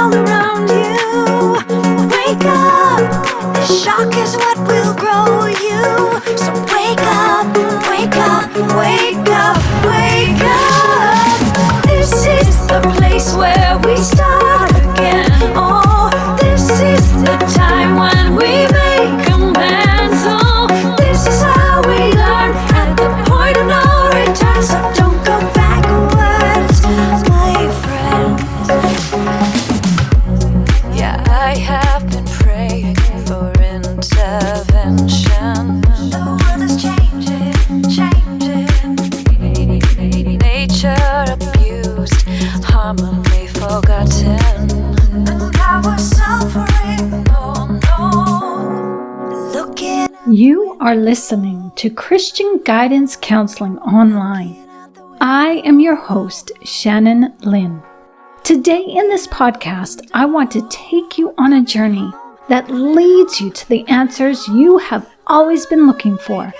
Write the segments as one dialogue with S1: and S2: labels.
S1: all around you. Wake up, the shock is what will grow you. So wake up, wake up, wake up, wake up. This is the place where we start again. Oh, this is the time when we make amends. Oh, this is how we learn at the point of no return. So don't go backwards, my friend. Yeah, I have been praying for intervention. The world is changing, changing. Nature abused, harmony forgotten. And I was suffering, no, no. Looking.
S2: You are listening to Christian Guidance Counseling Online. I am your host, Shannon Lynn. Today in this podcast, I want to take you on a journey that leads you to the answers you have always been looking for.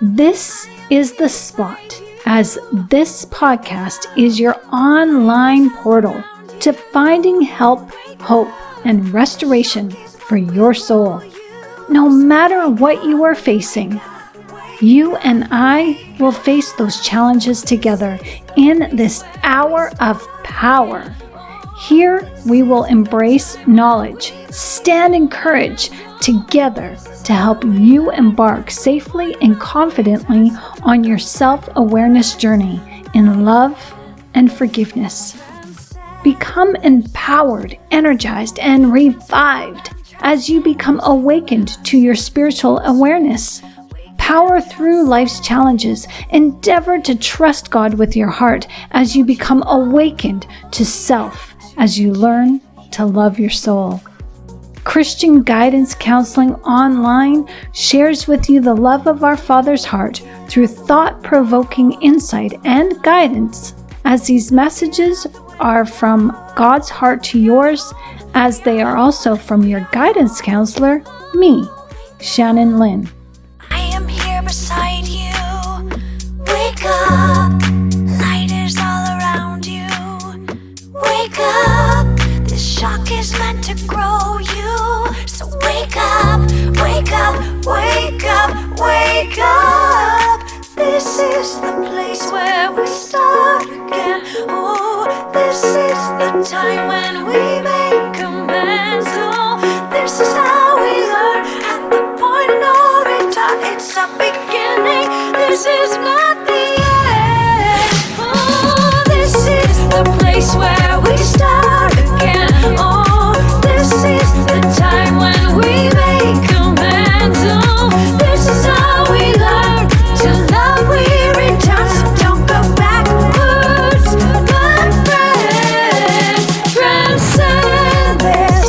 S2: This is the spot, as this podcast is your online portal to finding help, hope, and restoration for your soul. No matter what you are facing, you and I will face those challenges together in this hour of power. Here we will embrace knowledge, stand in courage together to help you embark safely and confidently on your self-awareness journey in love and forgiveness. Become empowered, energized, and revived as you become awakened to your spiritual awareness. Power through life's challenges. Endeavor to trust God with your heart as you become awakened to self, as you learn to love your soul. Christian Guidance Counseling Online shares with you the love of our Father's heart through thought-provoking insight and guidance, as these messages are from God's heart to yours, as they are also from your guidance counselor, me, Shannon Lynn.
S1: I am here beside you. Wake up, light is all around you. Wake up, this shock is meant to grow you. So wake up, wake up, wake up, wake up. This is the place where we start again. Oh, this is the time when we make amends. Oh, this is how we learn at the point of no return. It's a beginning, this is not the end. Oh, this is the place where we start again. Oh, this is the time when we make amends. Oh, this is how we learn to love, we return. So don't go backwards, my friend. Transcend this,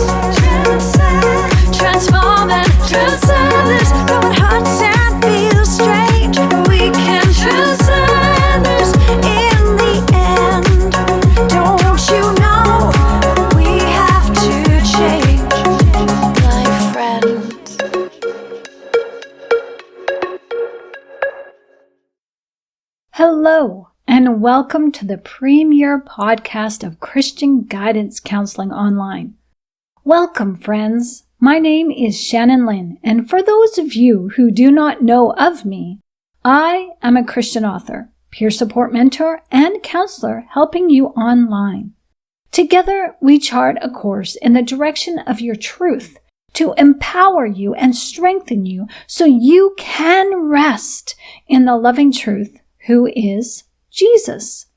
S1: transform and transcend this. Though it hurts and feels strange, we can transcend this in the end. Don't you know we have to change, my friend?
S2: Hello, and welcome to the premier podcast of Christian Guidance Counseling Online. Welcome, friends. My name is Shannon Lynn, and for those of you who do not know of me, I am a Christian author, peer support mentor, and counselor helping you online. Together, we chart a course in the direction of your truth to empower you and strengthen you so you can rest in the loving truth who is Jesus.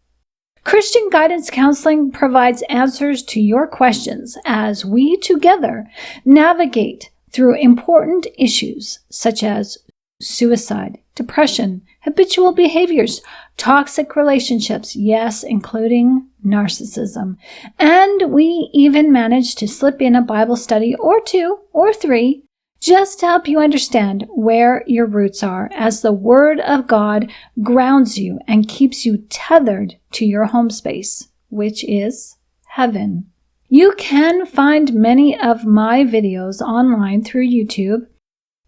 S2: Christian Guidance Counseling provides answers to your questions as we together navigate through important issues such as suicide, depression, habitual behaviors, toxic relationships, yes, including narcissism. And we even manage to slip in a Bible study or two or three just to help you understand where your roots are as the Word of God grounds you and keeps you tethered to your home space, which is heaven. You can find many of my videos online through YouTube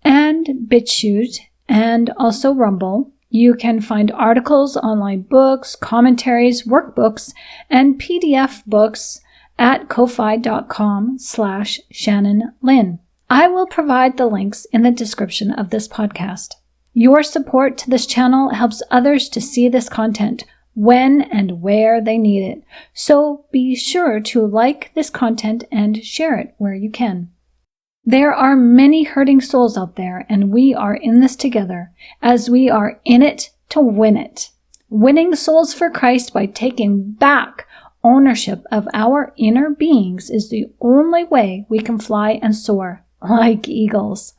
S2: and BitChute and also Rumble. You can find articles, online books, commentaries, workbooks, and PDF books at ko-fi.com/Shannon Lynn. I will provide the links in the description of this podcast. Your support to this channel helps others to see this content when and where they need it. So be sure to like this content and share it where you can. There are many hurting souls out there, and we are in this together as we are in it to win it. Winning souls for Christ by taking back ownership of our inner beings is the only way we can fly and soar like eagles.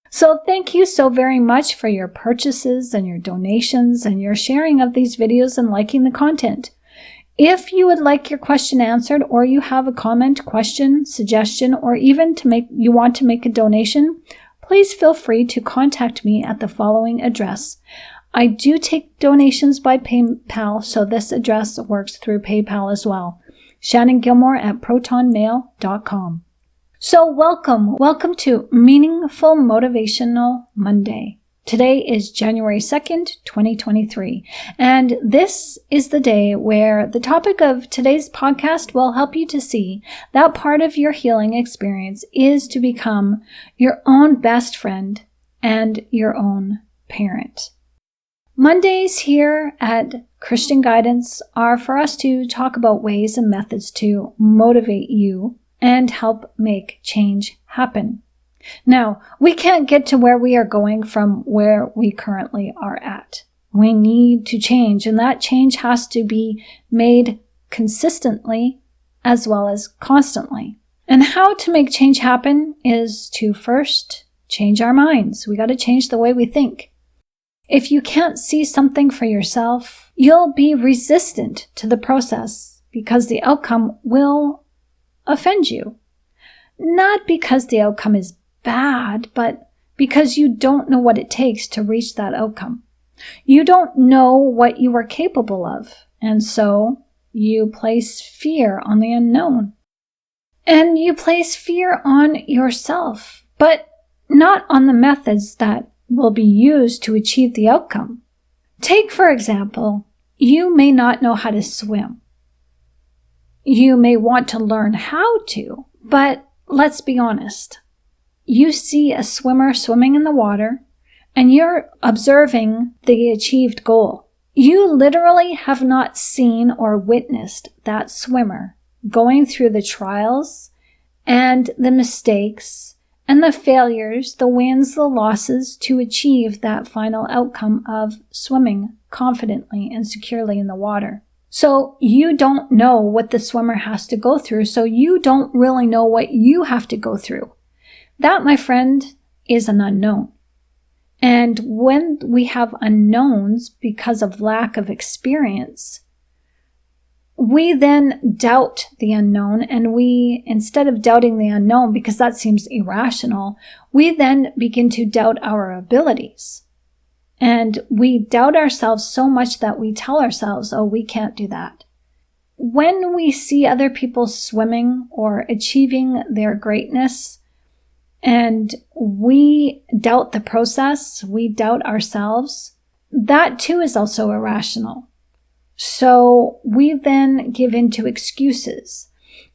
S2: So thank you so very much for your purchases and your donations and your sharing of these videos and liking the content. If you would like your question answered, or you have a comment, question, suggestion, or even you want to make a donation, please feel free to contact me at the following address. I do take donations by PayPal, so this address works through PayPal as well. ShannonGilmore@protonmail.com. So welcome to Meaningful Motivational Monday. Today is January 2nd, 2023, and this is the day where the topic of today's podcast will help you to see that part of your healing experience is to become your own best friend and your own parent. Mondays here at Christian Guidance are for us to talk about ways and methods to motivate you and help make change happen. Now, we can't get to where we are going from where we currently are at. We need to change, and that change has to be made consistently as well as constantly. And how to make change happen is to first change our minds. We got to change the way we think. If you can't see something for yourself, you'll be resistant to the process because the outcome will offend you. Not because the outcome is bad, but because you don't know what it takes to reach that outcome. You don't know what you are capable of, and so you place fear on the unknown. And you place fear on yourself, but not on the methods that will be used to achieve the outcome. Take, for example, you may not know how to swim. You may want to learn how to, but let's be honest. You see a swimmer swimming in the water, and you're observing the achieved goal. You literally have not seen or witnessed that swimmer going through the trials and the mistakes and the failures, the wins, the losses to achieve that final outcome of swimming confidently and securely in the water. So you don't know what the swimmer has to go through, so you don't really know what you have to go through. That, my friend, is an unknown. And when we have unknowns because of lack of experience, we then doubt the unknown, and we, instead of doubting the unknown because that seems irrational, we then begin to doubt our abilities. And we doubt ourselves so much that we tell ourselves, oh, we can't do that. When we see other people swimming or achieving their greatness, and we doubt the process, we doubt ourselves, that too is also irrational. So we then give in to excuses,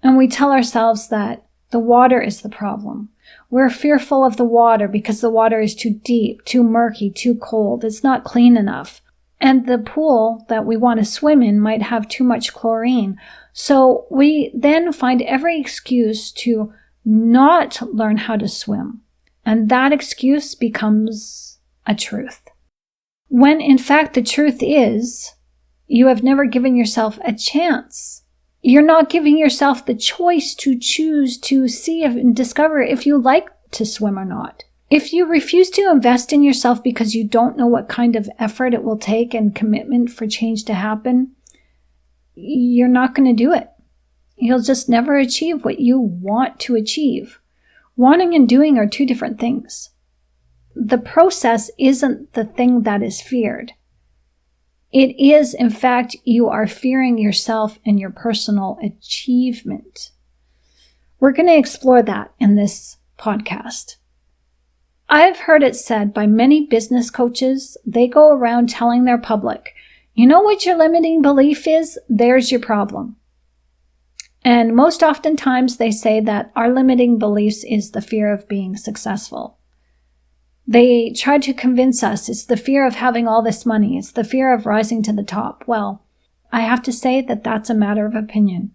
S2: and we tell ourselves that the water is the problem. We're fearful of the water because the water is too deep, too murky, too cold. It's not clean enough. And the pool that we want to swim in might have too much chlorine. So we then find every excuse to not learn how to swim. And that excuse becomes a truth. When in fact the truth is, you have never given yourself a chance. You're not giving yourself the choice to choose to see and discover if you like to swim or not. If you refuse to invest in yourself because you don't know what kind of effort it will take and commitment for change to happen, you're not going to do it. You'll just never achieve what you want to achieve. Wanting and doing are two different things. The process isn't the thing that is feared. It is, in fact, you are fearing yourself and your personal achievement. We're going to explore that in this podcast. I've heard it said by many business coaches, they go around telling their public, you know what your limiting belief is? There's your problem. And most oftentimes they say that our limiting beliefs is the fear of being successful. They try to convince us it's the fear of having all this money. It's the fear of rising to the top. Well, I have to say that that's a matter of opinion.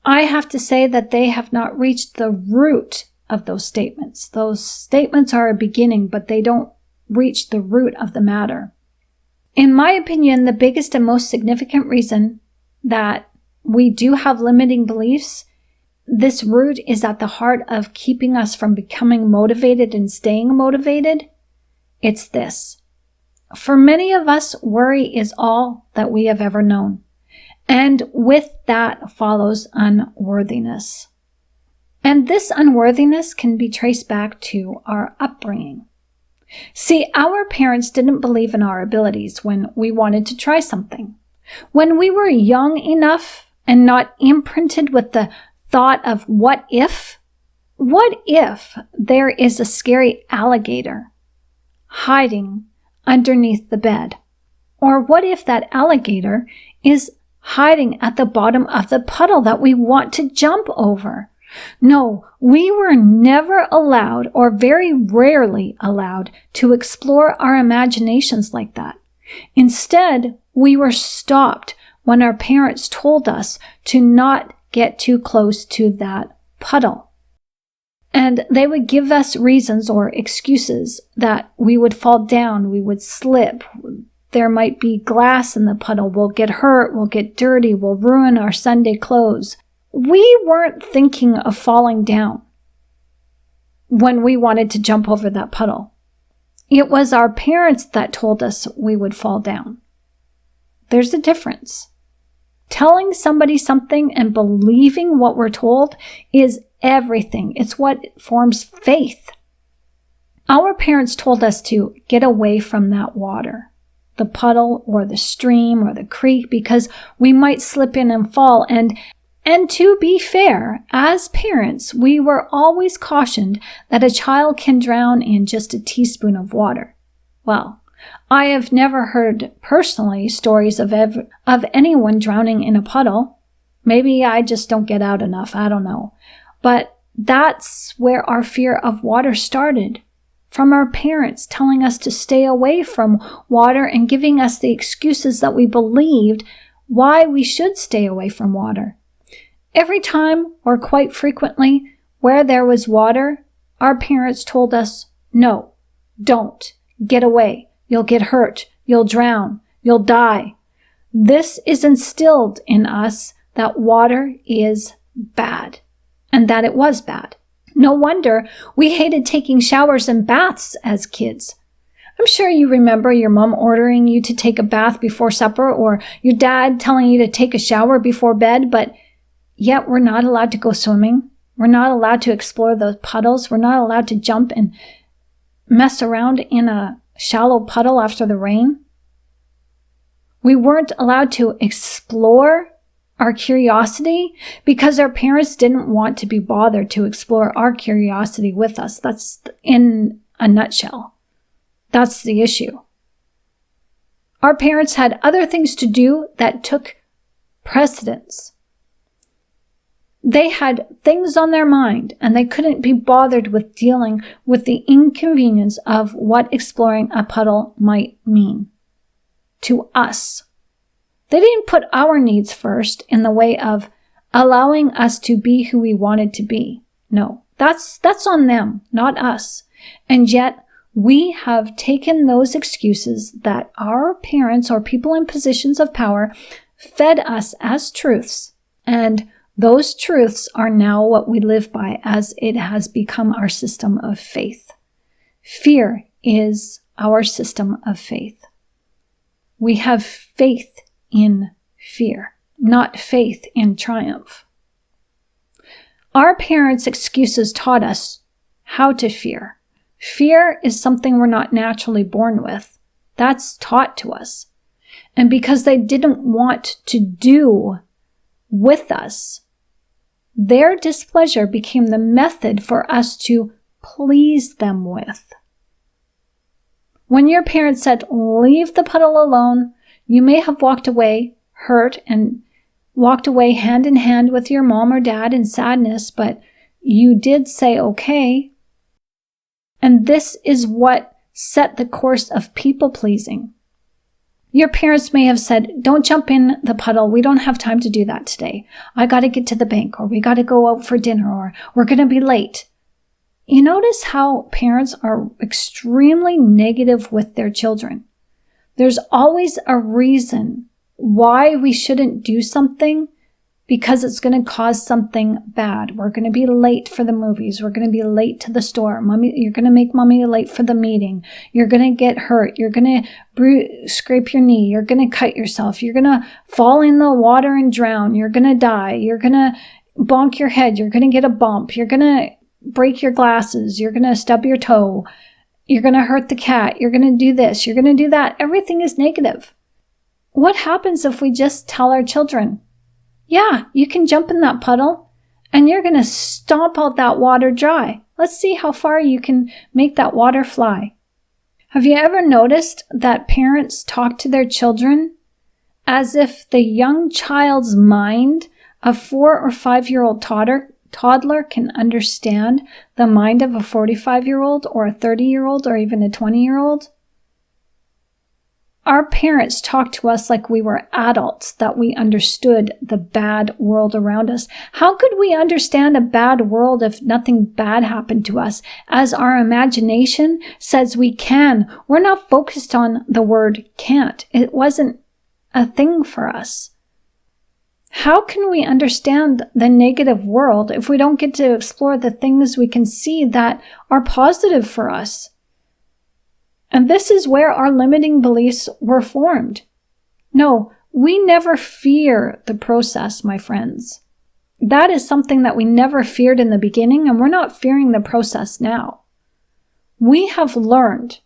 S2: I have to say that they have not reached the root of those statements. Those statements are a beginning, but they don't reach the root of the matter. In my opinion, the biggest and most significant reason that we do have limiting beliefs, this root is at the heart of keeping us from becoming motivated and staying motivated. It's this. For many of us, worry is all that we have ever known. And with that follows unworthiness. And this unworthiness can be traced back to our upbringing. See, our parents didn't believe in our abilities when we wanted to try something. When we were young enough and not imprinted with the thought of what if there is a scary alligator hiding underneath the bed? Or what if that alligator is hiding at the bottom of the puddle that we want to jump over? No, we were never allowed, or very rarely allowed, to explore our imaginations like that. Instead, we were stopped when our parents told us to not get too close to that puddle. And they would give us reasons or excuses that we would fall down, we would slip, there might be glass in the puddle, we'll get hurt, we'll get dirty, we'll ruin our Sunday clothes. We weren't thinking of falling down when we wanted to jump over that puddle. It was our parents that told us we would fall down. There's a difference. Telling somebody something and believing what we're told is everything. It's what forms faith. Our parents told us to get away from that water, the puddle or the stream or the creek, because we might slip in and fall. And to be fair, as parents, we were always cautioned that a child can drown in just a teaspoon of water. Well, I have never heard personally stories of anyone drowning in a puddle. Maybe I just don't get out enough, I don't know. But that's where our fear of water started. From our parents telling us to stay away from water and giving us the excuses that we believed why we should stay away from water. Every time, or quite frequently, where there was water, our parents told us, no, don't, get away, you'll get hurt, you'll drown, you'll die. This is instilled in us that water is bad, and that it was bad. No wonder we hated taking showers and baths as kids. I'm sure you remember your mom ordering you to take a bath before supper, or your dad telling you to take a shower before bed, but yet we're not allowed to go swimming. We're not allowed to explore those puddles. We're not allowed to jump and mess around in a shallow puddle after the rain. We weren't allowed to explore our curiosity because our parents didn't want to be bothered to explore our curiosity with us. That's in a nutshell. That's the issue. Our parents had other things to do that took precedence. They had things on their mind, and they couldn't be bothered with dealing with the inconvenience of what exploring a puddle might mean to us. They didn't put our needs first in the way of allowing us to be who we wanted to be. No, that's on them, not us. And yet, we have taken those excuses that our parents or people in positions of power fed us as truths, and those truths are now what we live by, as it has become our system of faith. Fear is our system of faith. We have faith in fear, not faith in triumph. Our parents' excuses taught us how to fear. Fear is something we're not naturally born with. That's taught to us. And because they didn't want to do with us, their displeasure became the method for us to please them with. When your parents said, leave the puddle alone, you may have walked away, hurt, and walked away hand in hand with your mom or dad in sadness, but you did say okay. And this is what set the course of people-pleasing. Your parents may have said, don't jump in the puddle. We don't have time to do that today. I got to get to the bank, or we got to go out for dinner, or we're going to be late. You notice how parents are extremely negative with their children. There's always a reason why we shouldn't do something, because it's going to cause something bad. We're going to be late for the movies. We're going to be late to the store. Mommy, you're going to make mommy late for the meeting. You're going to get hurt. You're going to scrape your knee. You're going to cut yourself. You're going to fall in the water and drown. You're going to die. You're going to bonk your head. You're going to get a bump. You're going to break your glasses. You're going to stub your toe. You're going to hurt the cat. You're going to do this. You're going to do that. Everything is negative. What happens if we just tell our children, yeah, you can jump in that puddle and you're going to stomp out that water dry. Let's see how far you can make that water fly. Have you ever noticed that parents talk to their children as if the young child's mind, a 4 or 5-year-old toddler, can understand the mind of a 45-year-old or a 30-year-old or even a 20-year-old? Our parents talk to us like we were adults, that we understood the bad world around us. How could we understand a bad world if nothing bad happened to us? As our imagination says we can. We're not focused on the word can't. It wasn't a thing for us. How can we understand the negative world if we don't get to explore the things we can see that are positive for us? And this is where our limiting beliefs were formed. No, we never fear the process, my friends. That is something that we never feared in the beginning, and we're not fearing the process now. We have learned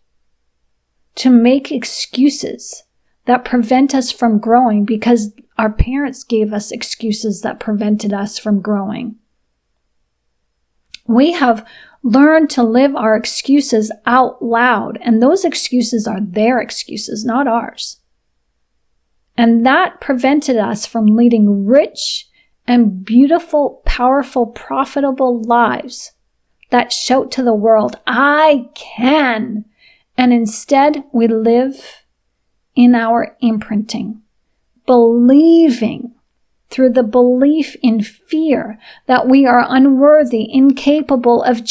S2: to make excuses that prevent us from growing because our parents gave us excuses that prevented us from growing. We have learned to live our excuses out loud, and those excuses are their excuses, not ours. And that prevented us from leading rich and beautiful, powerful, profitable lives that shout to the world, I can. And instead, we live in our imprinting, believing through the belief in fear that we are unworthy, incapable of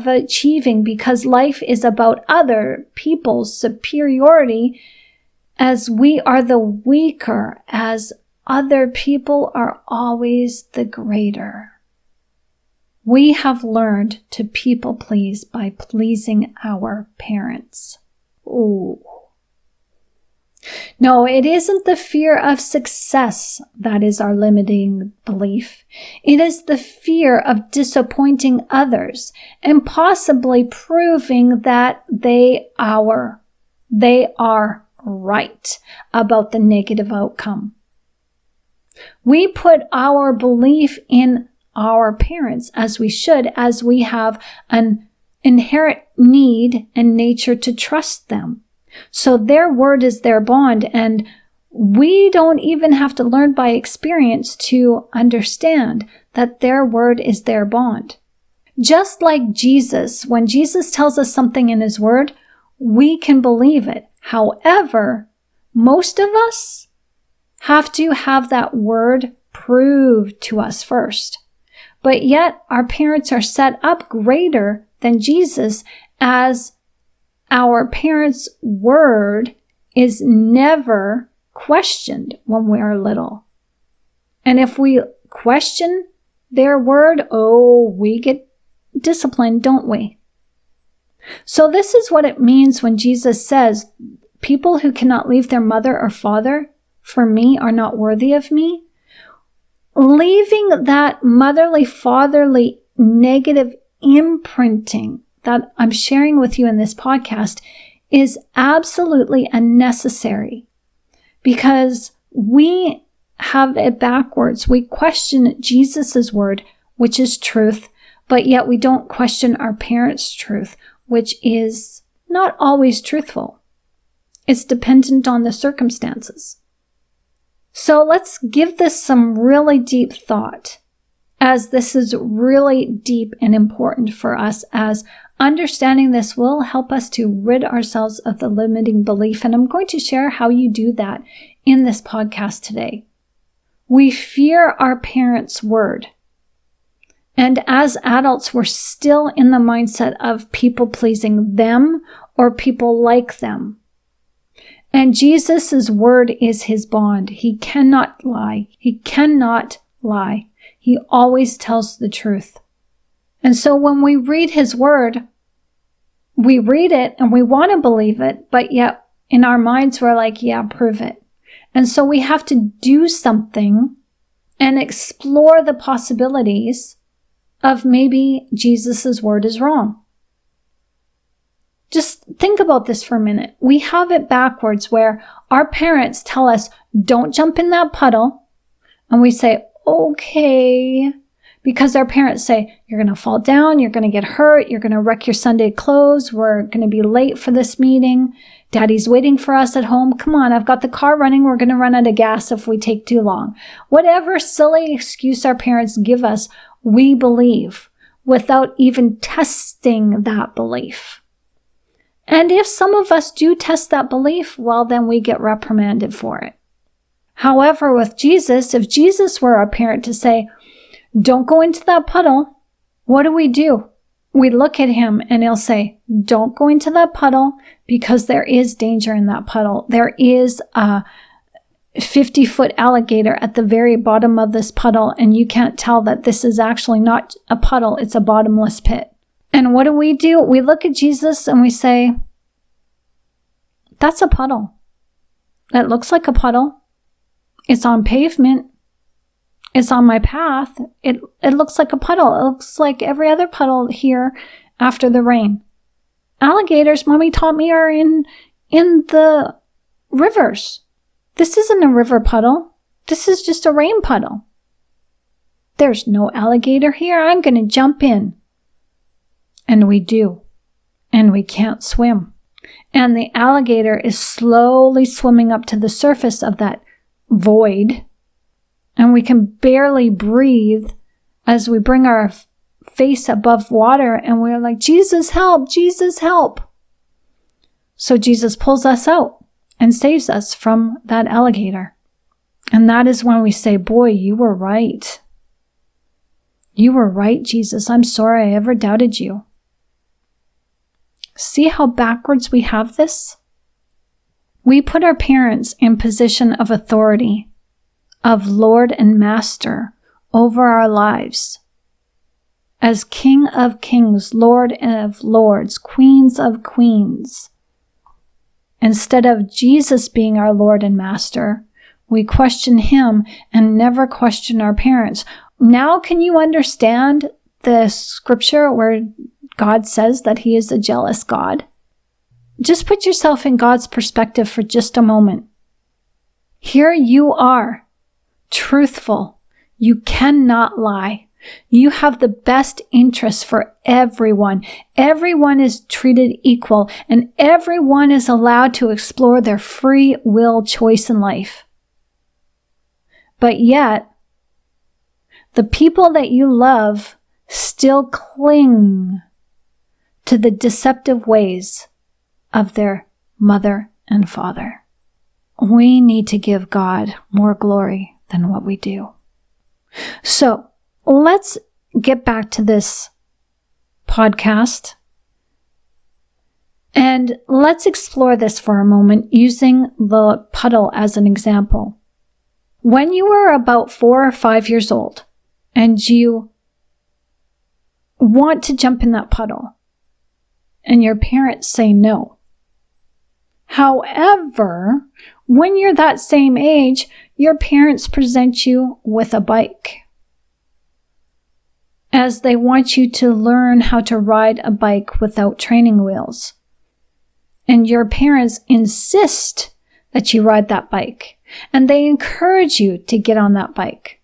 S2: achieving, because life is about other people's superiority, as we are the weaker, as other people are always the greater. We have learned to people please by pleasing our parents. Ooh. No, it isn't the fear of success that is our limiting belief. It is the fear of disappointing others and possibly proving that they are right about the negative outcome. We put our belief in our parents, as we should, as we have an inherent need and nature to trust them. So their word is their bond, and we don't even have to learn by experience to understand that their word is their bond. Just like Jesus, when Jesus tells us something in his word, we can believe it. However, most of us have to have that word proved to us first. But yet our parents are set up greater than Jesus, as our parents' word is never questioned when we are little. And if we question their word, we get disciplined, don't we? So this is what it means when Jesus says, people who cannot leave their mother or father for me are not worthy of me. Leaving that motherly, fatherly, negative imprinting that I'm sharing with you in this podcast is absolutely unnecessary, because we have it backwards. We question Jesus's word, which is truth, but yet we don't question our parents' truth, which is not always truthful. It's dependent on the circumstances. So let's give this some really deep thought, as this is really deep and important for us, as understanding this will help us to rid ourselves of the limiting belief. And I'm going to share how you do that in this podcast today. We fear our parents' word. And as adults, we're still in the mindset of people pleasing them or people like them. And Jesus' word is his bond. He cannot lie. He cannot lie. He always tells the truth. And so when we read his word, we read it and we want to believe it, but yet in our minds we're like, yeah, prove it. And so we have to do something and explore the possibilities of maybe Jesus' word is wrong. Just think about this for a minute. We have it backwards where our parents tell us, don't jump in that puddle. And we say, okay, because our parents say, you're going to fall down, you're going to get hurt, you're going to wreck your Sunday clothes, we're going to be late for this meeting, Daddy's waiting for us at home, come on, I've got the car running, we're going to run out of gas if we take too long. Whatever silly excuse our parents give us, we believe without even testing that belief. And if some of us do test that belief, well, then we get reprimanded for it. However, with Jesus, if Jesus were our parent to say, don't go into that puddle, what do? We look at him and he'll say, don't go into that puddle because there is danger in that puddle. There is a 50-foot alligator at the very bottom of this puddle, and you can't tell that this is actually not a puddle, it's a bottomless pit. And what do? We look at Jesus and we say, that's a puddle. That looks like a puddle. It's on pavement. It's on my path. It looks like a puddle. It looks like every other puddle here after the rain. Alligators, Mommy taught me, are in the rivers. This isn't a river puddle. This is just a rain puddle. There's no alligator here. I'm going to jump in. And we do. And we can't swim. And the alligator is slowly swimming up to the surface of that void. And we can barely breathe as we bring our face above water. And we're like, Jesus, help! Jesus, help! So Jesus pulls us out and saves us from that alligator. And that is when we say, boy, you were right. You were right, Jesus. I'm sorry I ever doubted you. See how backwards we have this? We put our parents in position of authority, of Lord and Master over our lives. As King of Kings, Lord of Lords, Queens of Queens. Instead of Jesus being our Lord and Master, we question him and never question our parents. Now can you understand the scripture where God says that he is a jealous God? Just put yourself in God's perspective for just a moment. Here you are, truthful. You cannot lie. You have the best interests for everyone. Everyone is treated equal, and everyone is allowed to explore their free will choice in life. But yet, the people that you love still cling to the deceptive ways of their mother and father. We need to give God more glory than what we do. So let's get back to this podcast and let's explore this for a moment using the puddle as an example. When you were about 4 or 5 years old and you want to jump in that puddle and your parents say no. However, when you're that same age, your parents present you with a bike, as they want you to learn how to ride a bike without training wheels. And your parents insist that you ride that bike, and they encourage you to get on that bike.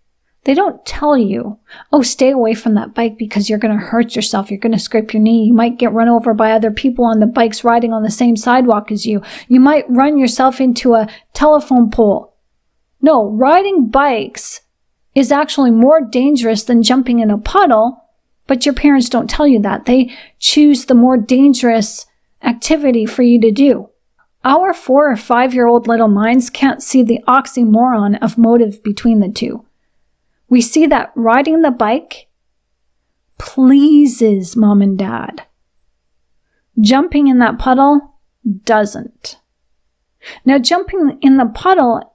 S2: They don't tell you, oh, stay away from that bike because you're going to hurt yourself. You're going to scrape your knee. You might get run over by other people on the bikes riding on the same sidewalk as you. You might run yourself into a telephone pole. No, riding bikes is actually more dangerous than jumping in a puddle, but your parents don't tell you that. They choose the more dangerous activity for you to do. Our 4 or 5-year-old little minds can't see the oxymoron of motive between the two. We see that riding the bike pleases mom and dad. Jumping in that puddle doesn't. Now, jumping in the puddle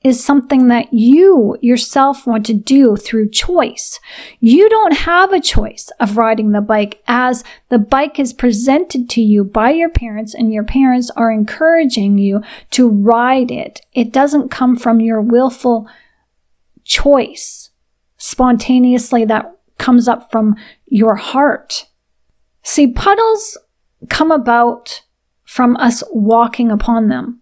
S2: is something that you yourself want to do through choice. You don't have a choice of riding the bike, as the bike is presented to you by your parents, and your parents are encouraging you to ride it. It doesn't come from your willful choice spontaneously, that comes up from your heart. See, puddles come about from us walking upon them.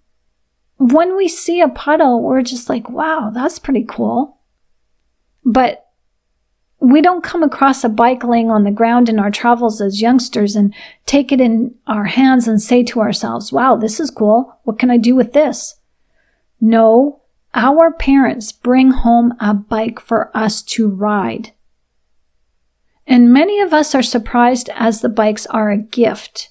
S2: When we see a puddle, we're just like, wow, that's pretty cool. But we don't come across a bike laying on the ground in our travels as youngsters and take it in our hands and say to ourselves, wow, this is cool. What can I do with this? No, our parents bring home a bike for us to ride. And many of us are surprised as the bikes are a gift.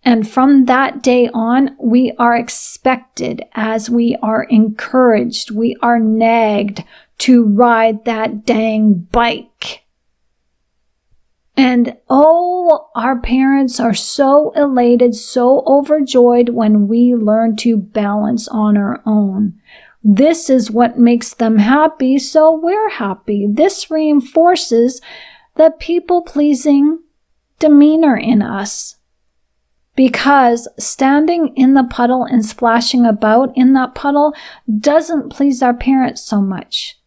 S2: And from that day on, we are expected, as we are encouraged, we are nagged to ride that dang bike. And oh, our parents are so elated, so overjoyed when we learn to balance on our own. This is what makes them happy, so we're happy. This reinforces the people-pleasing demeanor in us. Because standing in the puddle and splashing about in that puddle doesn't please our parents so much.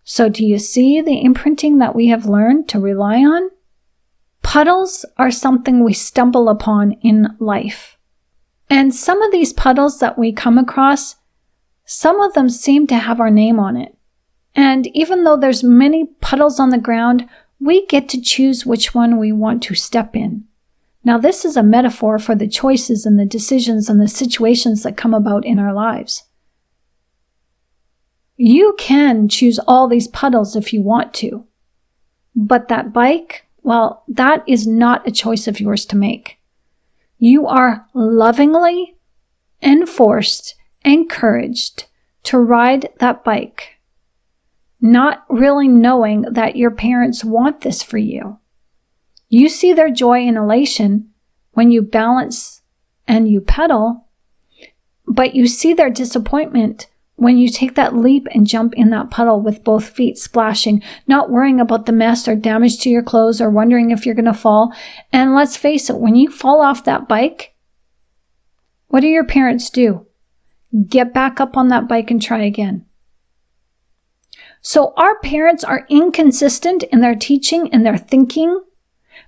S2: So do you see the imprinting that we have learned to rely on? Puddles are something we stumble upon in life. And some of these puddles that we come across, some of them seem to have our name on it. And even though there's many puddles on the ground, we get to choose which one we want to step in. Now, this is a metaphor for the choices and the decisions and the situations that come about in our lives. You can choose all these puddles if you want to. But that bike, well, that is not a choice of yours to make. You are lovingly enforced, encouraged to ride that bike, not really knowing that your parents want this for you. You see their joy and elation when you balance and you pedal, but you see their disappointment when you take that leap and jump in that puddle with both feet splashing, not worrying about the mess or damage to your clothes or wondering if you're going to fall. And let's face it, when you fall off that bike, what do your parents do? Get back up on that bike and try again. So our parents are inconsistent in their teaching and their thinking.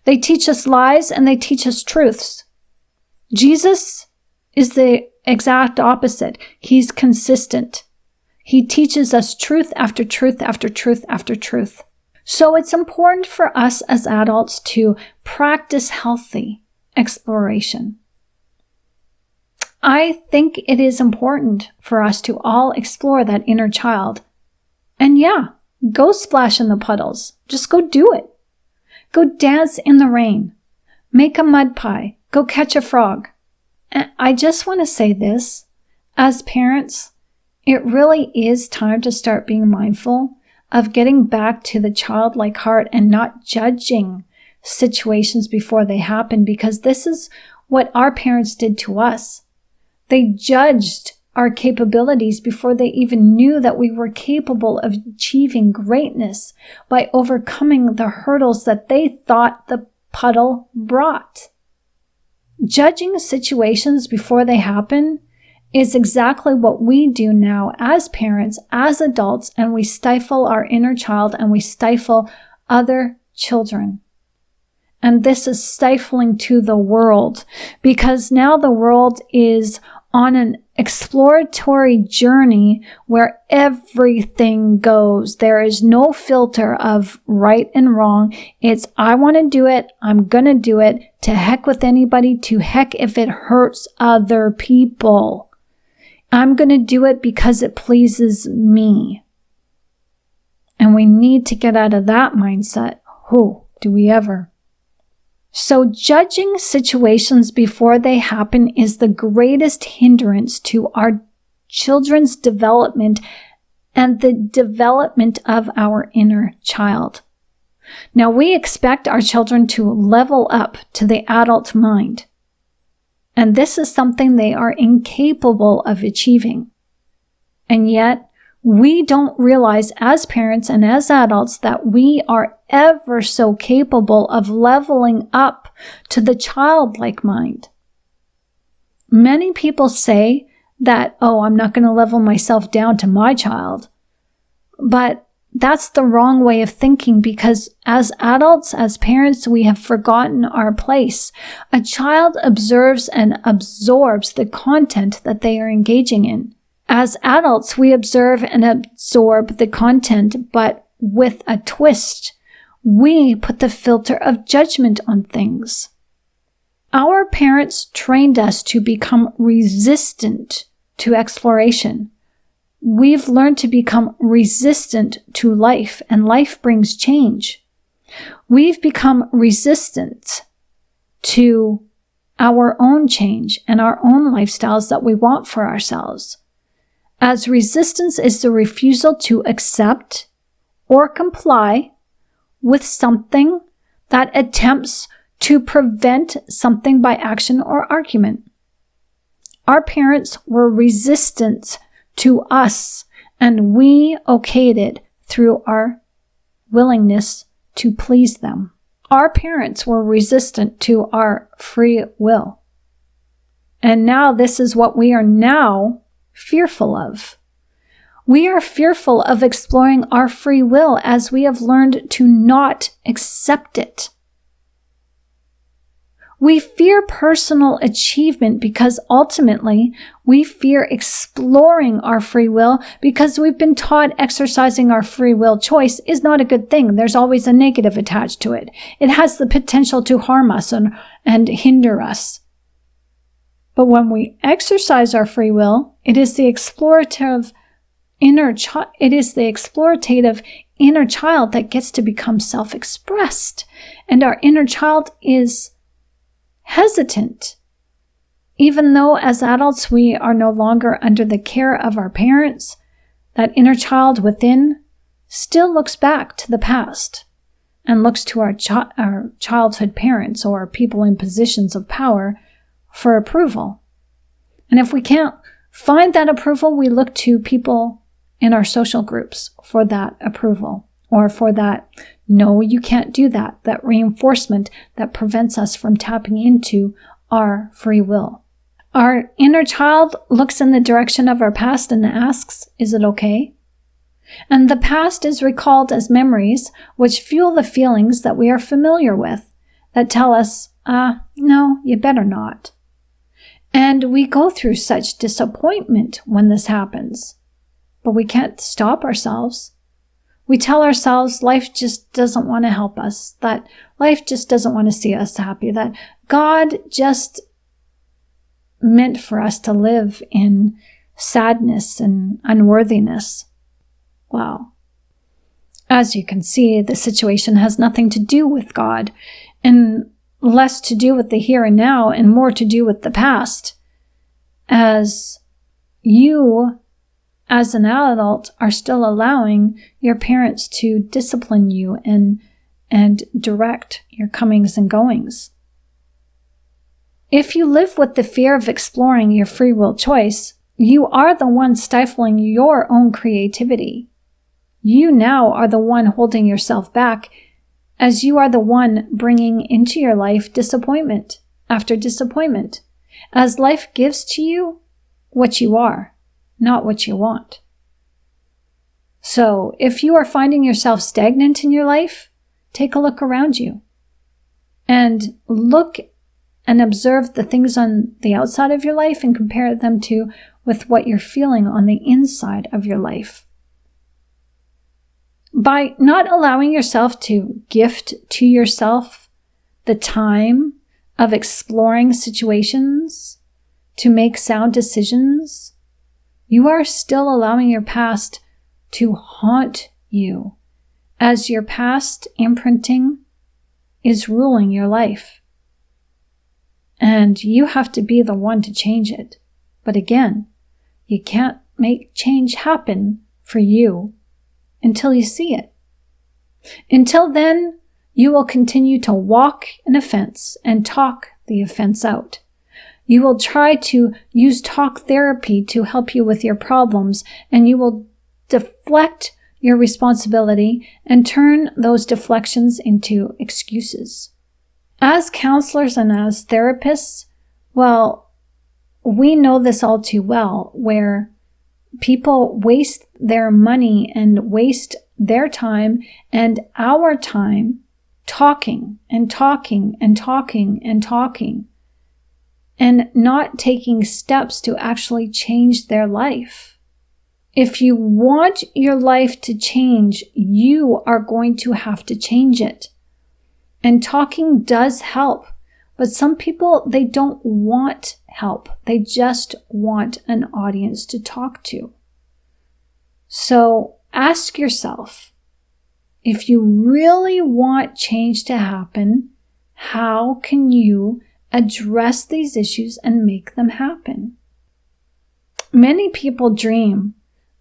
S2: They teach us lies and they teach us truths. Jesus is the exact opposite. He's consistent. He teaches us truth after truth after truth after truth. So it's important for us as adults to practice healthy exploration. I think it is important for us to all explore that inner child. And yeah, go splash in the puddles. Just go do it. Go dance in the rain. Make a mud pie. Go catch a frog. And I just want to say this. As parents, it really is time to start being mindful of getting back to the childlike heart and not judging situations before they happen, because this is what our parents did to us. They judged our capabilities before they even knew that we were capable of achieving greatness by overcoming the hurdles that they thought the puddle brought. Judging situations before they happen is exactly what we do now as parents, as adults, and we stifle our inner child and we stifle other children. And this is stifling to the world, because now the world is on an exploratory journey where everything goes. There is no filter of right and wrong. It's, I want to do it. I'm going to do it. To heck with anybody. To heck if it hurts other people. I'm going to do it because it pleases me. And we need to get out of that mindset. Oh, do we ever? So judging situations before they happen is the greatest hindrance to our children's development and the development of our inner child. Now, we expect our children to level up to the adult mind. And this is something they are incapable of achieving. And yet, we don't realize as parents and as adults that we are ever so capable of leveling up to the childlike mind. Many people say that, oh, I'm not going to level myself down to my child. But that's the wrong way of thinking, because as adults, as parents, we have forgotten our place. A child observes and absorbs the content that they are engaging in. As adults, we observe and absorb the content, but with a twist. We put the filter of judgment on things. Our parents trained us to become resistant to exploration. We've learned to become resistant to life, and life brings change. We've become resistant to our own change and our own lifestyles that we want for ourselves. As resistance is the refusal to accept or comply with something that attempts to prevent something by action or argument. Our parents were resistant to us, and we okayed it through our willingness to please them. Our parents were resistant to our free will. And now this is what we are now fearful of. We are fearful of exploring our free will as we have learned to not accept it. We fear personal achievement because ultimately we fear exploring our free will, because we've been taught exercising our free will choice is not a good thing. There's always a negative attached to it. It has the potential to harm us and hinder us. But when we exercise our free will, it is the explorative inner child that gets to become self-expressed. And our inner child is hesitant. Even though as adults we are no longer under the care of our parents, that inner child within still looks back to the past and looks to our childhood parents or people in positions of power for approval. And if we can't find that approval, we look to people in our social groups for that approval, or for that, no, you can't do that, that reinforcement that prevents us from tapping into our free will. Our inner child looks in the direction of our past and asks, is it okay? And the past is recalled as memories which fuel the feelings that we are familiar with, that tell us, no, you better not. And we go through such disappointment when this happens, but we can't stop ourselves. We tell ourselves life just doesn't want to help us, that life just doesn't want to see us happy, that God just meant for us to live in sadness and unworthiness. Wow. As you can see, the situation has nothing to do with God, and less to do with the here and now and more to do with the past. As you, as an adult, are still allowing your parents to discipline you and direct your comings and goings. If you live with the fear of exploring your free will choice, you are the one stifling your own creativity. You now are the one holding yourself back, as you are the one bringing into your life disappointment after disappointment, as life gives to you what you are, not what you want. So if you are finding yourself stagnant in your life, take a look around you and look and observe the things on the outside of your life and compare them with what you're feeling on the inside of your life. By not allowing yourself to gift to yourself the time of exploring situations, to make sound decisions, You are still allowing your past to haunt you, as your past imprinting is ruling your life. And you have to be the one to change it. But again, you can't make change happen for you until you see it. Until then, you will continue to walk an offense and talk the offense out. You will try to use talk therapy to help you with your problems, and you will deflect your responsibility and turn those deflections into excuses. As counselors and as therapists, well, we know this all too well, where people waste their money and waste their time and our time talking and talking and talking and talking, and not taking steps to actually change their life. If you want your life to change, you are going to have to change it. And talking does help, but some people, they don't want help. They just want an audience to talk to. So ask yourself, if you really want change to happen, how can you address these issues and make them happen? Many people dream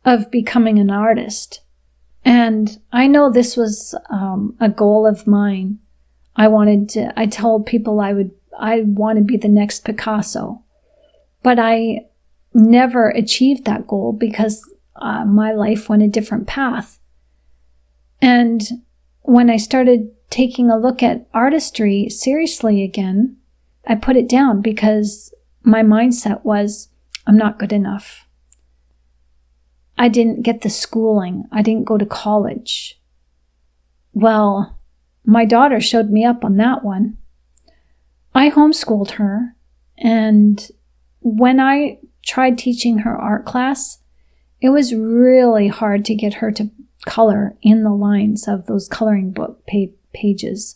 S2: of becoming an artist. And I know this was a goal of mine. I told people I want to be the next Picasso. But I never achieved that goal because my life went a different path. And when I started taking a look at artistry seriously again, I put it down because my mindset was, I'm not good enough. I didn't get the schooling. I didn't go to college. Well, my daughter showed me up on that one. I homeschooled her, and when I tried teaching her art class, it was really hard to get her to color in the lines of those coloring book pages.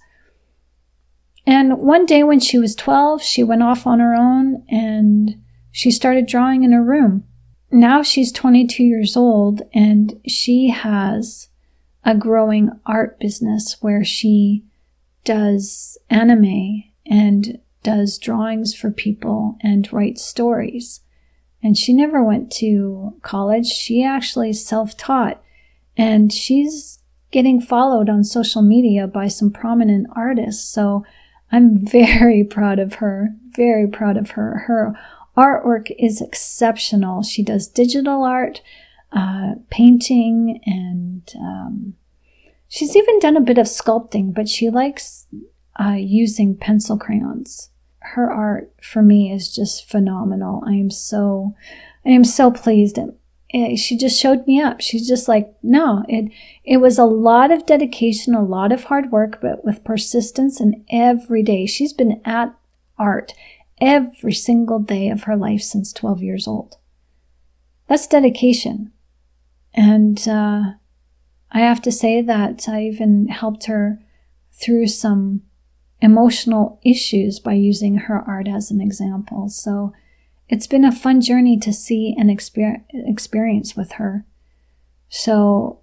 S2: And one day when she was 12, she went off on her own and she started drawing in her room. Now she's 22 years old and she has a growing art business where she does anime and does drawings for people and writes stories. And she never went to college. She actually self-taught, and she's getting followed on social media by some prominent artists. So I'm very proud of her, very proud of her. Her artwork is exceptional. She does digital art, painting, and she's even done a bit of sculpting, but she likes using pencil crayons. Her art for me is just phenomenal. I am so pleased. She just showed me up. She's just like, no, it was a lot of dedication, a lot of hard work, but with persistence, and every day she's been at art every single day of her life since 12 years old. That's dedication. And I have to say that I even helped her through some emotional issues by using her art as an example. So it's been a fun journey to see and experience with her. So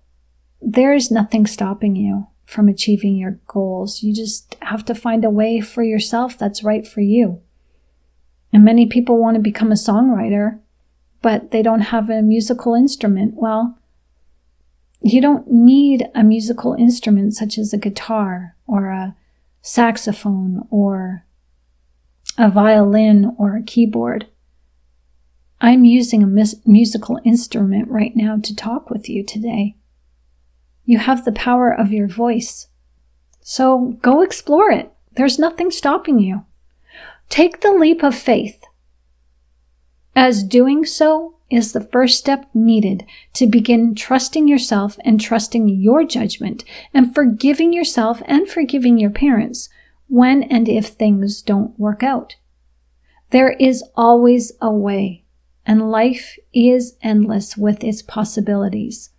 S2: there's nothing stopping you from achieving your goals. You just have to find a way for yourself that's right for you. And many people want to become a songwriter, but they don't have a musical instrument. Well, you don't need a musical instrument such as a guitar or a saxophone or a violin or a keyboard. I'm using a musical instrument right now to talk with you today. You have the power of your voice. So go explore it. There's nothing stopping you. Take the leap of faith, as doing so is the first step needed to begin trusting yourself and trusting your judgment and forgiving yourself and forgiving your parents when and if things don't work out. There is always a way, and life is endless with its possibilities.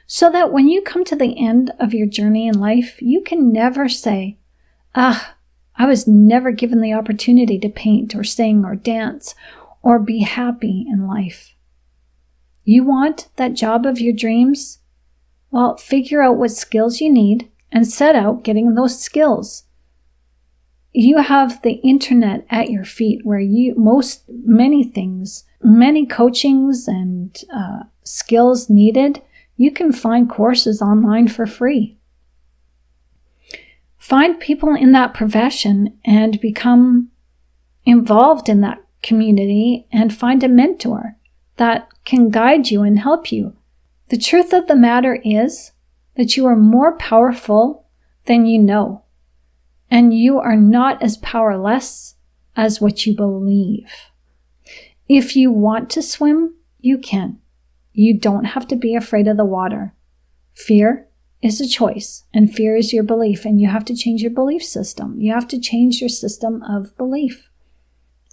S2: So that when you come to the end of your journey in life, you can never say, I was never given the opportunity to paint or sing or dance or be happy in life. You want that job of your dreams? Well, figure out what skills you need and set out getting those skills. You have the internet at your feet where many things, many coachings and skills needed, you can find courses online for free. Find people in that profession and become involved in that community and find a mentor that can guide you and help you. The truth of the matter is that you are more powerful than you know, and you are not as powerless as what you believe. If you want to swim, you can. You don't have to be afraid of the water. Fear is a choice, and fear is your belief, and you have to change your belief system. You have to change your system of belief.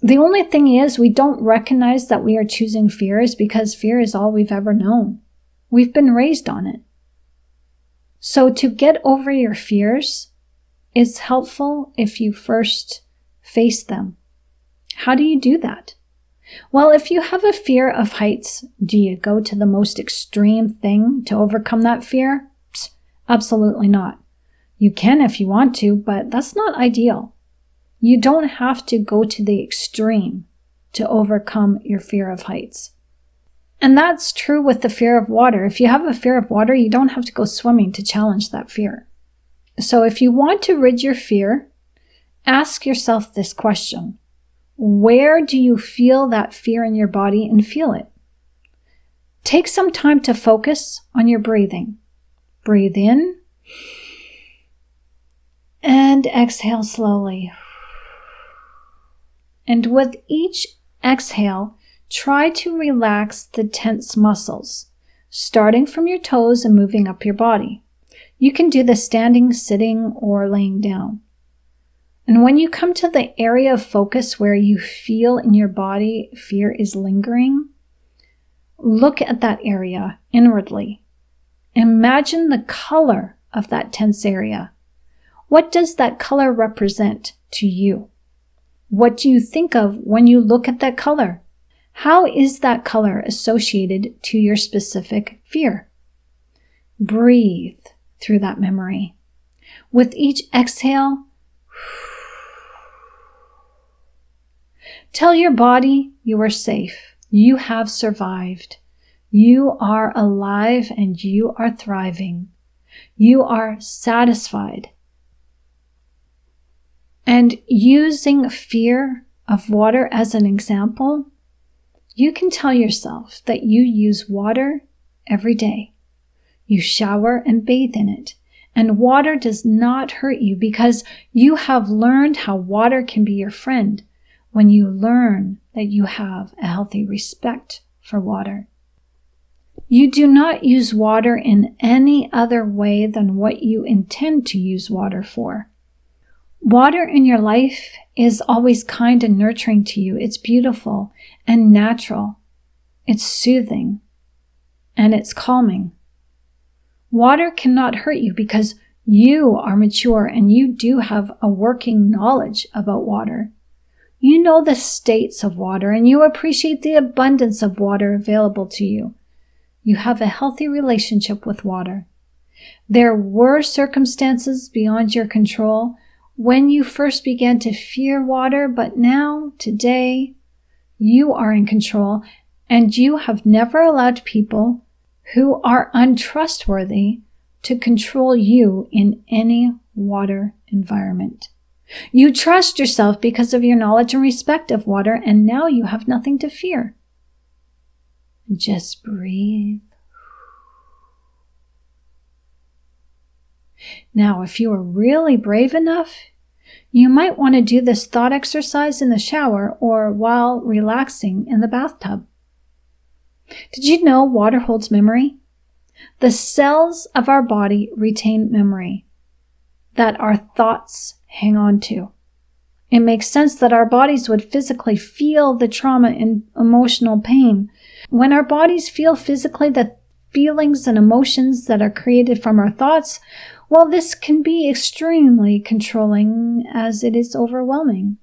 S2: The only thing is, we don't recognize that we are choosing fear is because fear is all we've ever known. We've been raised on it. So to get over your fears, it's helpful if you first face them. How do you do that? Well, if you have a fear of heights, do you go to the most extreme thing to overcome that fear? Absolutely not. You can if you want to, but that's not ideal. You don't have to go to the extreme to overcome your fear of heights. And that's true with the fear of water. If you have a fear of water, you don't have to go swimming to challenge that fear. So if you want to rid your fear, ask yourself this question. Where do you feel that fear in your body and feel it? Take some time to focus on your breathing. Breathe in and exhale slowly. And with each exhale, try to relax the tense muscles, starting from your toes and moving up your body. You can do this standing, sitting, or laying down. And when you come to the area of focus where you feel in your body fear is lingering, look at that area inwardly. Imagine the color of that tense area. What does that color represent to you? What do you think of when you look at that color? How is that color associated to your specific fear? Breathe through that memory. With each exhale, tell your body you are safe. You have survived. You are alive and you are thriving. You are satisfied. And using fear of water as an example, you can tell yourself that you use water every day. You shower and bathe in it. And water does not hurt you because you have learned how water can be your friend when you learn that you have a healthy respect for water. You do not use water in any other way than what you intend to use water for. Water in your life is always kind and nurturing to you. It's beautiful and natural. It's soothing and it's calming. Water cannot hurt you because you are mature and you do have a working knowledge about water. You know the states of water and you appreciate the abundance of water available to you. You have a healthy relationship with water. There were circumstances beyond your control when you first began to fear water, but now, today, you are in control and you have never allowed people who are untrustworthy to control you in any water environment. You trust yourself because of your knowledge and respect of water, and now you have nothing to fear. Just breathe. Now, if you are really brave enough, you might want to do this thought exercise in the shower or while relaxing in the bathtub. Did you know water holds memory? The cells of our body retain memory that our thoughts hang on to. It makes sense that our bodies would physically feel the trauma and emotional pain. When our bodies feel physically the feelings and emotions that are created from our thoughts, well, this can be extremely controlling as it is overwhelming.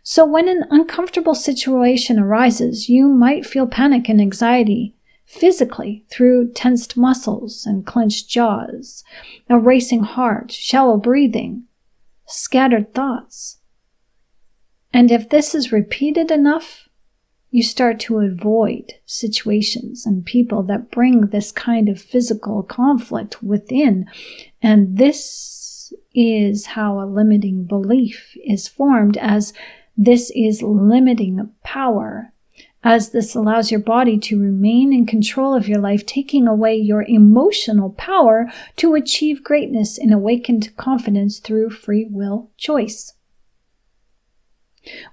S2: So when an uncomfortable situation arises, you might feel panic and anxiety, physically through tensed muscles and clenched jaws, a racing heart, shallow breathing, scattered thoughts. And if this is repeated enough, you start to avoid situations and people that bring this kind of physical conflict within. And this is how a limiting belief is formed, as this is limiting power, as this allows your body to remain in control of your life, taking away your emotional power to achieve greatness in awakened confidence through free will choice.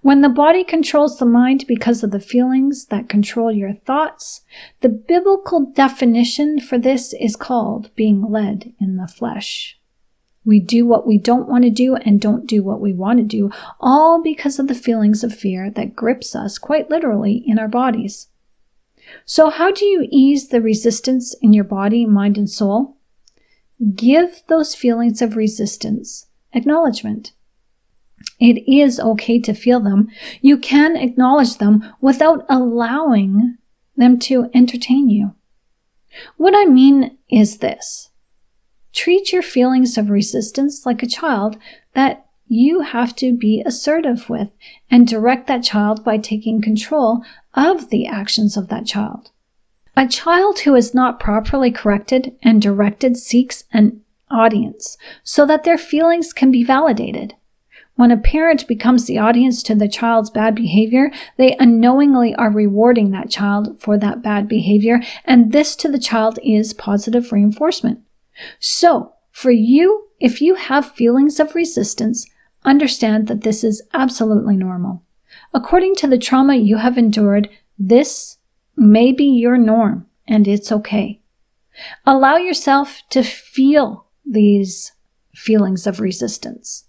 S2: When the body controls the mind because of the feelings that control your thoughts, the biblical definition for this is called being led in the flesh. We do what we don't want to do and don't do what we want to do, all because of the feelings of fear that grips us quite literally in our bodies. So how do you ease the resistance in your body, mind, and soul? Give those feelings of resistance acknowledgement. It is okay to feel them. You can acknowledge them without allowing them to entertain you. What I mean is this. Treat your feelings of resistance like a child that you have to be assertive with, and direct that child by taking control of the actions of that child. A child who is not properly corrected and directed seeks an audience so that their feelings can be validated. When a parent becomes the audience to the child's bad behavior, they unknowingly are rewarding that child for that bad behavior, and this to the child is positive reinforcement. So, for you, if you have feelings of resistance, understand that this is absolutely normal. According to the trauma you have endured, this may be your norm, and it's okay. Allow yourself to feel these feelings of resistance.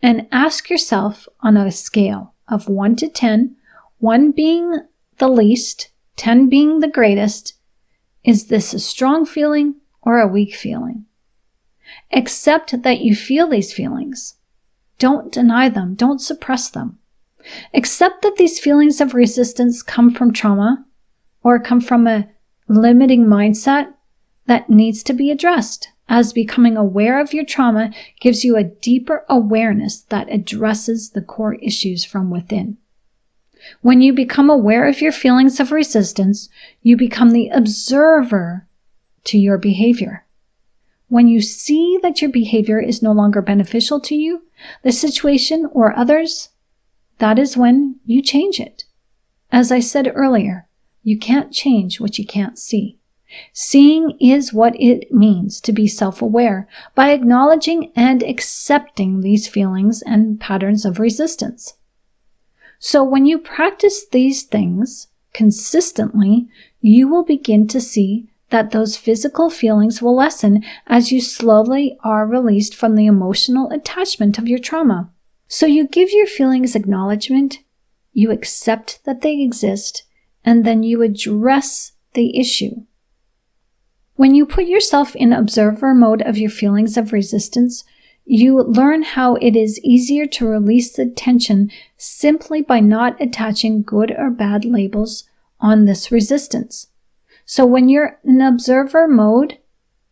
S2: And ask yourself on a scale of 1 to 10, 1 being the least, 10 being the greatest, is this a strong feeling or a weak feeling? Accept that you feel these feelings. Don't deny them. Don't suppress them. Accept that these feelings of resistance come from trauma or come from a limiting mindset that needs to be addressed, as becoming aware of your trauma gives you a deeper awareness that addresses the core issues from within. When you become aware of your feelings of resistance, you become the observer to your behavior. When you see that your behavior is no longer beneficial to you, the situation, or others, that is when you change it. As I said earlier, you can't change what you can't see. Seeing is what it means to be self-aware by acknowledging and accepting these feelings and patterns of resistance. So when you practice these things consistently, you will begin to see that those physical feelings will lessen as you slowly are released from the emotional attachment of your trauma. So you give your feelings acknowledgement, you accept that they exist, and then you address the issue. When you put yourself in observer mode of your feelings of resistance, you learn how it is easier to release the tension simply by not attaching good or bad labels on this resistance. So when you're in observer mode,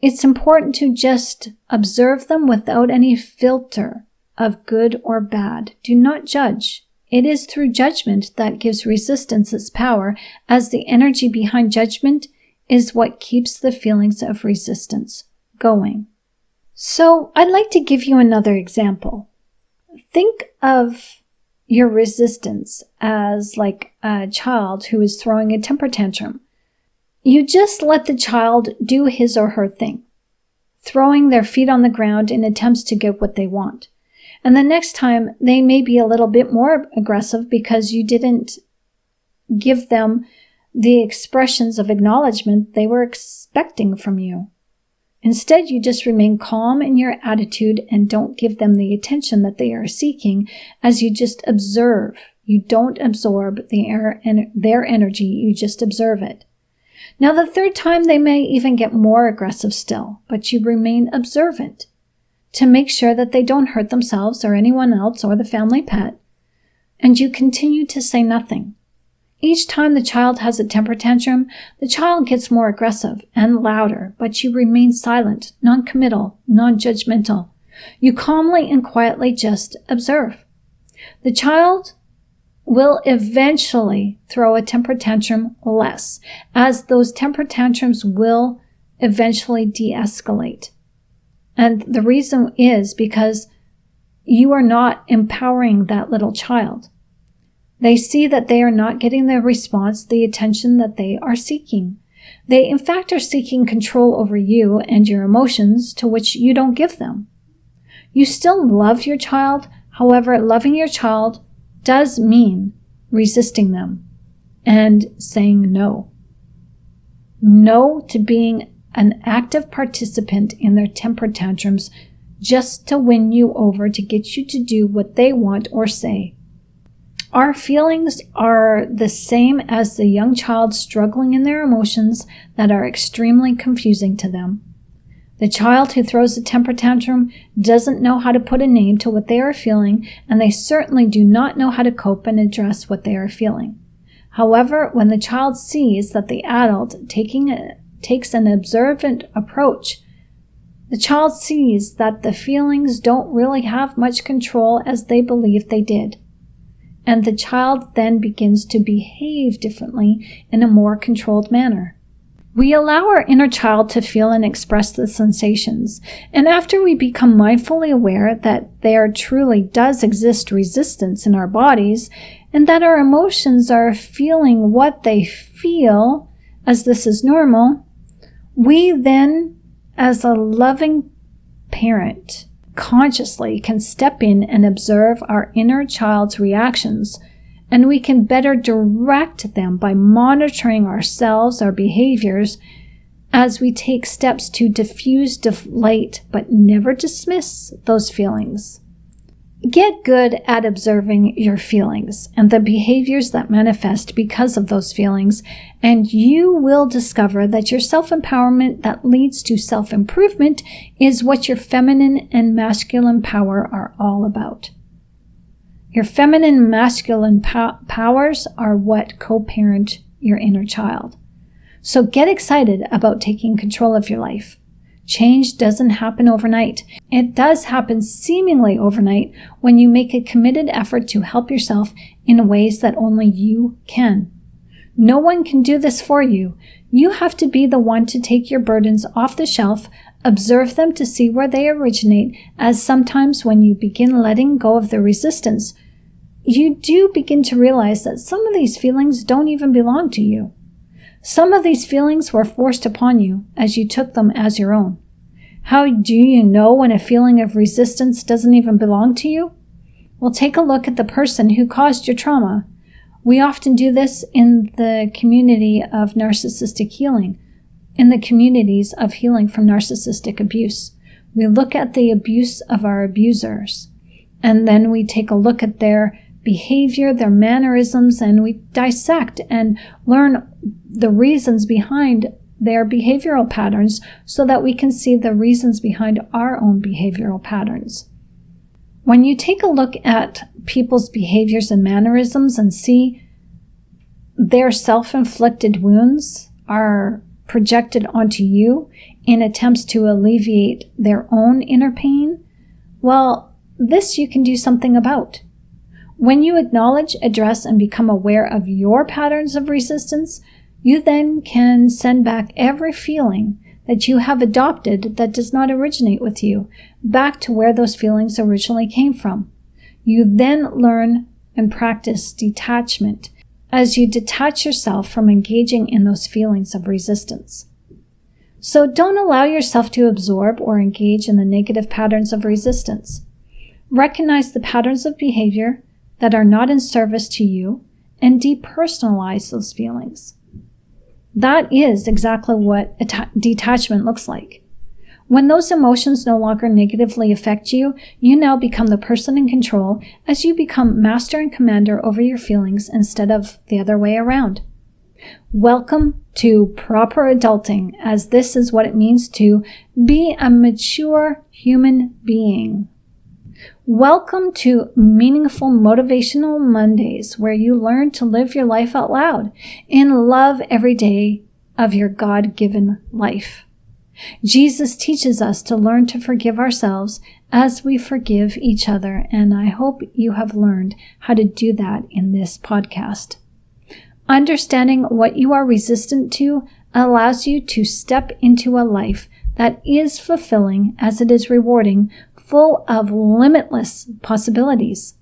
S2: it's important to just observe them without any filter of good or bad. Do not judge. It is through judgment that gives resistance its power, as the energy behind judgment is what keeps the feelings of resistance going. So I'd like to give you another example. Think of your resistance as like a child who is throwing a temper tantrum. You just let the child do his or her thing, throwing their feet on the ground in attempts to get what they want. And the next time they may be a little bit more aggressive because you didn't give them the expressions of acknowledgement they were expecting from you. Instead, you just remain calm in your attitude and don't give them the attention that they are seeking, as you just observe. You don't absorb their energy, you just observe it. Now, the third time they may even get more aggressive still, but you remain observant to make sure that they don't hurt themselves or anyone else or the family pet, and you continue to say nothing. Each time the child has a temper tantrum, the child gets more aggressive and louder, but you remain silent, non-committal, non-judgmental. You calmly and quietly just observe. The child will eventually throw a temper tantrum less, as those temper tantrums will eventually de-escalate. And the reason is because you are not empowering that little child. They see that they are not getting the response, the attention that they are seeking. They, in fact, are seeking control over you and your emotions, to which you don't give them. You still love your child. However, loving your child does mean resisting them and saying no. No to being an active participant in their temper tantrums just to win you over, to get you to do what they want or say. Our feelings are the same as the young child struggling in their emotions that are extremely confusing to them. The child who throws a temper tantrum doesn't know how to put a name to what they are feeling, and they certainly do not know how to cope and address what they are feeling. However, when the child sees that the adult takes an observant approach, the child sees that the feelings don't really have much control as they believe they did. And the child then begins to behave differently in a more controlled manner. We allow our inner child to feel and express the sensations, and after we become mindfully aware that there truly does exist resistance in our bodies, and that our emotions are feeling what they feel, as this is normal, we then, as a loving parent, consciously can step in and observe our inner child's reactions, and we can better direct them by monitoring ourselves, our behaviors, as we take steps to diffuse, deflate, but never dismiss those feelings. Get good at observing your feelings and the behaviors that manifest because of those feelings, and you will discover that your self-empowerment that leads to self-improvement is what your feminine and masculine power are all about. Your feminine and masculine powers are what co-parent your inner child. So get excited about taking control of your life. Change doesn't happen overnight. It does happen seemingly overnight when you make a committed effort to help yourself in ways that only you can. No one can do this for you. You have to be the one to take your burdens off the shelf, observe them to see where they originate, as sometimes when you begin letting go of the resistance, you do begin to realize that some of these feelings don't even belong to you. Some of these feelings were forced upon you as you took them as your own. How do you know when a feeling of resistance doesn't even belong to you? Well, take a look at the person who caused your trauma. We often do this in the community of narcissistic healing, in the communities of healing from narcissistic abuse. We look at the abuse of our abusers, and then we take a look at their behavior, their mannerisms, and we dissect and learn the reasons behind their behavioral patterns so that we can see the reasons behind our own behavioral patterns. When you take a look at people's behaviors and mannerisms and see their self-inflicted wounds are projected onto you in attempts to alleviate their own inner pain, well, this you can do something about. When you acknowledge, address, and become aware of your patterns of resistance, you then can send back every feeling that you have adopted that does not originate with you back to where those feelings originally came from. You then learn and practice detachment as you detach yourself from engaging in those feelings of resistance. So don't allow yourself to absorb or engage in the negative patterns of resistance. Recognize the patterns of behavior that are not in service to you and depersonalize those feelings. That is exactly what detachment looks like. When those emotions no longer negatively affect you, you now become the person in control as you become master and commander over your feelings instead of the other way around. Welcome to proper adulting, as this is what it means to be a mature human being. Welcome to Meaningful Motivational Mondays, where you learn to live your life out loud in love every day of your God-given life. Jesus teaches us to learn to forgive ourselves as we forgive each other, and I hope you have learned how to do that in this podcast. Understanding what you are resistant to allows you to step into a life that is fulfilling as it is rewarding, full of limitless possibilities.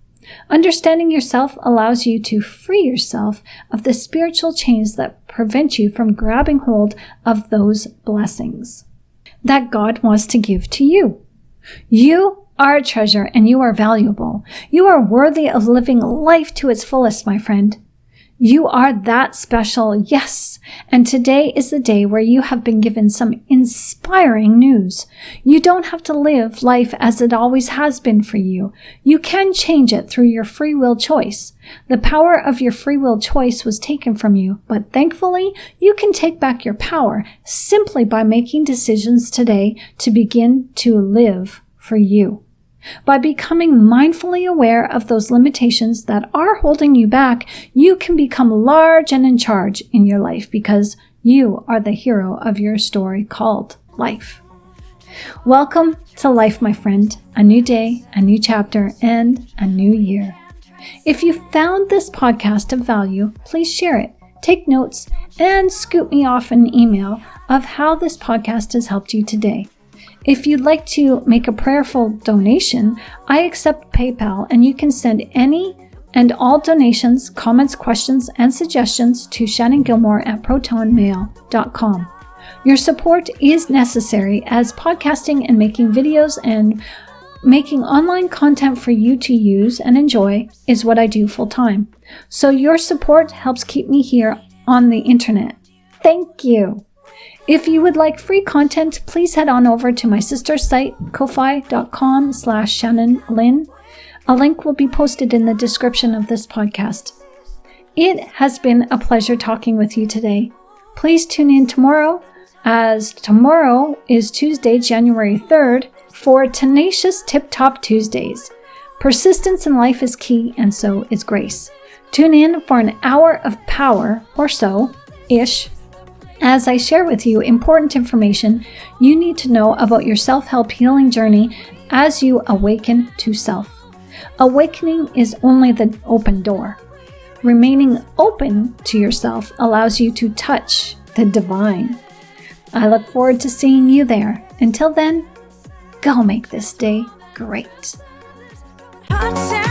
S2: Understanding yourself allows you to free yourself of the spiritual chains that prevent you from grabbing hold of those blessings that God wants to give to you. You are a treasure and you are valuable. You are worthy of living life to its fullest, my friend. You are that special, yes. And today is the day where you have been given some inspiring news. You don't have to live life as it always has been for you. You can change it through your free will choice. The power of your free will choice was taken from you, but thankfully, you can take back your power simply by making decisions today to begin to live for you. By becoming mindfully aware of those limitations that are holding you back, you can become large and in charge in your life because you are the hero of your story called life. Welcome to life, my friend. A new day, a new chapter, and a new year. If you found this podcast of value, please share it, take notes, and scoop me off an email of how this podcast has helped you today. If you'd like to make a prayerful donation, I accept PayPal, and you can send any and all donations, comments, questions, and suggestions to shannongilmore@protonmail.com. Your support is necessary as podcasting and making videos and making online content for you to use and enjoy is what I do full time. So your support helps keep me here on the internet. Thank you. If you would like free content, please head on over to my sister's site, ko-fi.com/ShannonLynn. A link will be posted in the description of this podcast. It has been a pleasure talking with you today. Please tune in tomorrow, as tomorrow is Tuesday, January 3rd, for Tenacious Tip Top Tuesdays. Persistence in life is key, and so is grace. Tune in for an hour of power, or so-ish, as I share with you important information you need to know about your self-help healing journey as you awaken to self. Awakening is only the open door. Remaining open to yourself allows you to touch the divine. I look forward to seeing you there. Until then, go make this day great.
S1: Hot